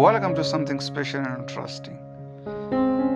Welcome to something special and interesting.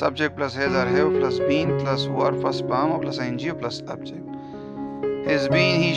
subject plus has or have plus been plus verb plus palm plus ing plus object. Has been he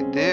it they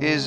has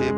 6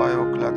5 o'clock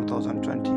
2020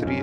3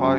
5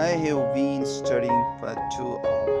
I have been studying for 2 hours.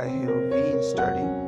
I have been studying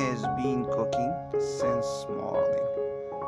has been cooking since morning.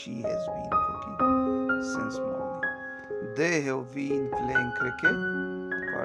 She has been cooking since morning. They have been playing cricket for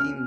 3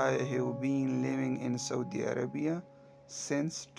I have been living in Saudi Arabia since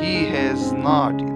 He has not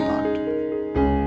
not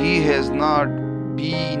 he has not been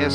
has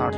not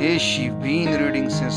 Has she been reading since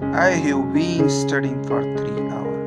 I have been studying for 3 hours.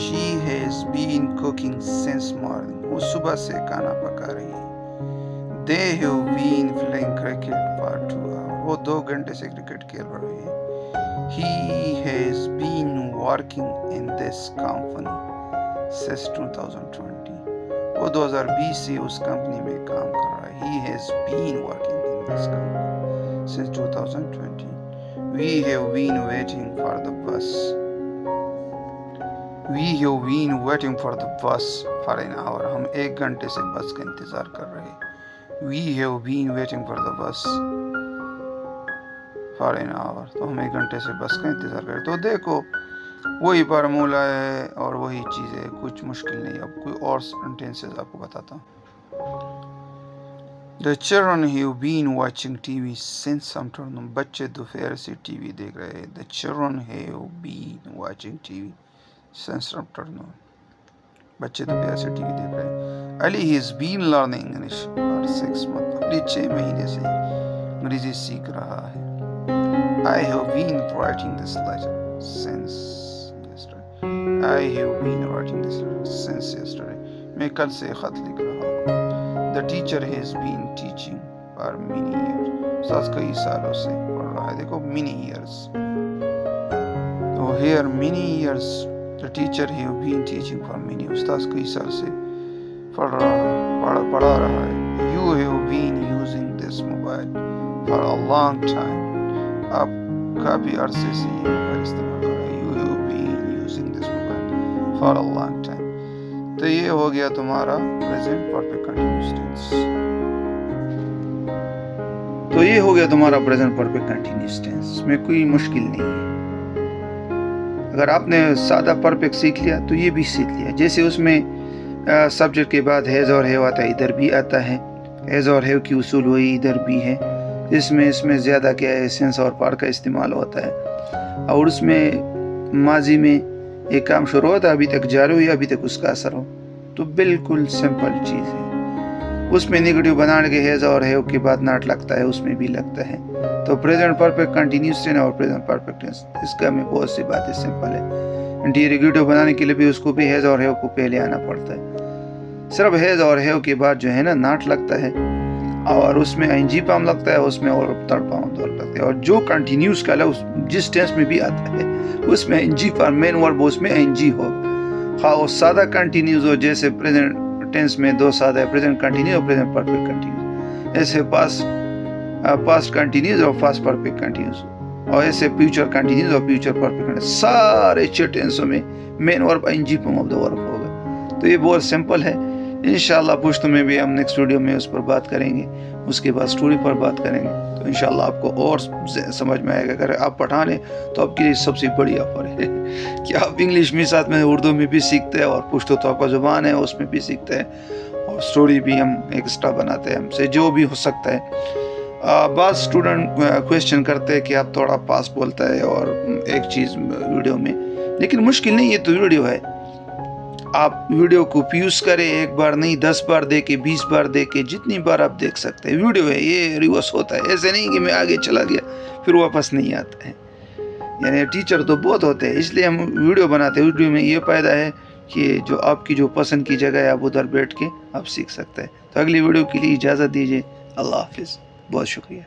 She has has been cooking since morning. وہ صبح سے کھانا پکا رہی ہے. They have been playing cricket for 2 hours. وہ 2 گھنٹے سے کرکٹ کھیل رہے ہیں. He has been working in this company since 2020. وہ 2020 سے اس کمپنی میں کام کر رہا ہے. He has been working in this company since 2020. We have been waiting for the bus. We have been waiting for the bus for an hour. ہم 1 گھنٹے سے بس کا انتظار کر رہے ہیں. We have been waiting for the bus for an hour. تو ہم 1 گھنٹے سے بس کا انتظار کر رہے ہیں. تو دیکھو وہی فارمولہ ہے اور وہی چیز ہے, کچھ مشکل نہیں. اب کوئی اور سینٹینسز آپ کو بتاتا ہوں. The children have been watching TV since afternoon. بچے دوپہر سے ٹی وی دیکھ رہے ہیں. The children have been watching TV since afternoon. بچے دوپہر سے ٹی وی دیکھ رہے ہیں. Ali has been learning English for 6 months. علی 6 مہینے سے انگریزی سیکھ رہا ہے. I have been writing this letter since yesterday. I have been writing this letter since yesterday. میں کل سے خط لکھ رہا ہوں. The teacher has been teaching for many years. استاد کئی سالوں سے پڑھ رہا ہے. دیکھو many years. تو here many years. The teacher have been teaching for many years. استاد کئی سال سے پڑھا رہا ہے. You have been using this mobile for a long time. آپ کافی عرصے سے یہ موبائل استعمال کر رہے ہیں. You have been using this mobile for a long time. تو یہ ہو گیا تمہارا present perfect continuous tense. تو یہ ہو گیا تمہارا present perfect continuous tense. اس میں کوئی مشکل نہیں ہے. اگر آپ نے سادہ پرفیکٹ سیکھ لیا تو یہ بھی سیکھ لیا. جیسے اس میں سبجیکٹ کے بعد ہیز اور ہیو آتا ہے, ادھر بھی آتا ہے. ہیز اور ہیو کی اصول وہی ادھر بھی ہے. اس میں زیادہ کیا ہے, سینس اور پار کا استعمال ہوتا ہے. اور اس میں ماضی میں ایک کام شروع ہوتا ہے, ابھی تک جاری ہوئی, ابھی تک اس کا اثر ہو. تو بالکل سمپل چیز ہے. اس میں نگیٹو بنانے کے ہیز اور ہیو کے بعد ناٹ لگتا ہے, اس میں بھی لگتا ہے. تو پریزنٹ پرفیکٹ کنٹینیوس ٹینس اور پریزنٹ پرفیکٹ ٹینس, اس کا میں بہت سی باتیں سمپل ہے. انٹیریگیٹو بنانے کے لیے بھی اس کو بھی ہیز اور ہیو کو پہلے آنا پڑتا ہے. صرف ہیز اور ہیو کے بعد جو ہے نا ناٹ لگتا ہے, اور اس میں این جی پام لگتا ہے, اس میں اور تھرڈ پام لگتا ہے. اور جو کنٹینیوس کا جس ٹینس میں بھی آتا ہے اس میں این جی فار مین ورب, اس میں این جی ہو. ہاں وہ سادہ کنٹینیوس ہو, جیسے پریزنٹ ٹینس میں 2 سادہ ہے, پریزنٹ کنٹینیوس اور پریزنٹ پرفیکٹ کنٹینیوس. ایسے پاسٹ کنٹینیوس اور پاسٹ پرفیکٹ کنٹینیوس, اور ایسے فیوچر کنٹینیوس اور فیوچر پرفیکٹ کنٹینیوس. سارے 6 ٹینسوں میں main verb ing form of the verb ہوگا. تو یہ بہت سمپل ہے. انشاءاللہ پشتو میں بھی ہم نیکسٹ ویڈیو میں اس پر بات کریں گے. اس کے بعد سٹوری پر بات کریں گے. تو انشاءاللہ آپ کو اور سمجھ میں آئے گا. اگر آپ پڑھا لیں تو آپ کے لیے سب سے بڑی آفر ہے کہ آپ انگلش میں ساتھ میں اردو میں بھی سیکھتے ہیں, اور پشتو تو آپ کا زبان ہے اس میں بھی سیکھتے ہیں, اور سٹوری بھی ہم ایکسٹرا بناتے ہیں. ہم سے جو بھی ہو سکتا ہے. بعض اسٹوڈنٹ کویسچن کرتے ہیں کہ آپ تھوڑا پاس بولتا ہے اور ایک چیز ویڈیو میں, لیکن مشکل نہیں, یہ تو ویڈیو ہے. آپ ویڈیو کو پیوز کریں, 1 بار نہیں 10 بار دیکھیں, 20 بار دیکھیں, جتنی بار آپ دیکھ سکتے ہیں. ویڈیو ہے, یہ ریورس ہوتا ہے. ایسے نہیں کہ میں آگے چلا گیا پھر واپس نہیں آتا ہے. یعنی ٹیچر تو بہت ہوتے ہیں, اس لیے ہم ویڈیو بناتے ہیں. ویڈیو میں یہ فائدہ ہے کہ جو آپ کی جو پسند کی جگہ ہے آپ ادھر بیٹھ کے آپ سیکھ سکتے ہیں. تو اگلی ویڈیو کے لیے اجازت دیجیے. اللہ حافظ. بہت شکریہ.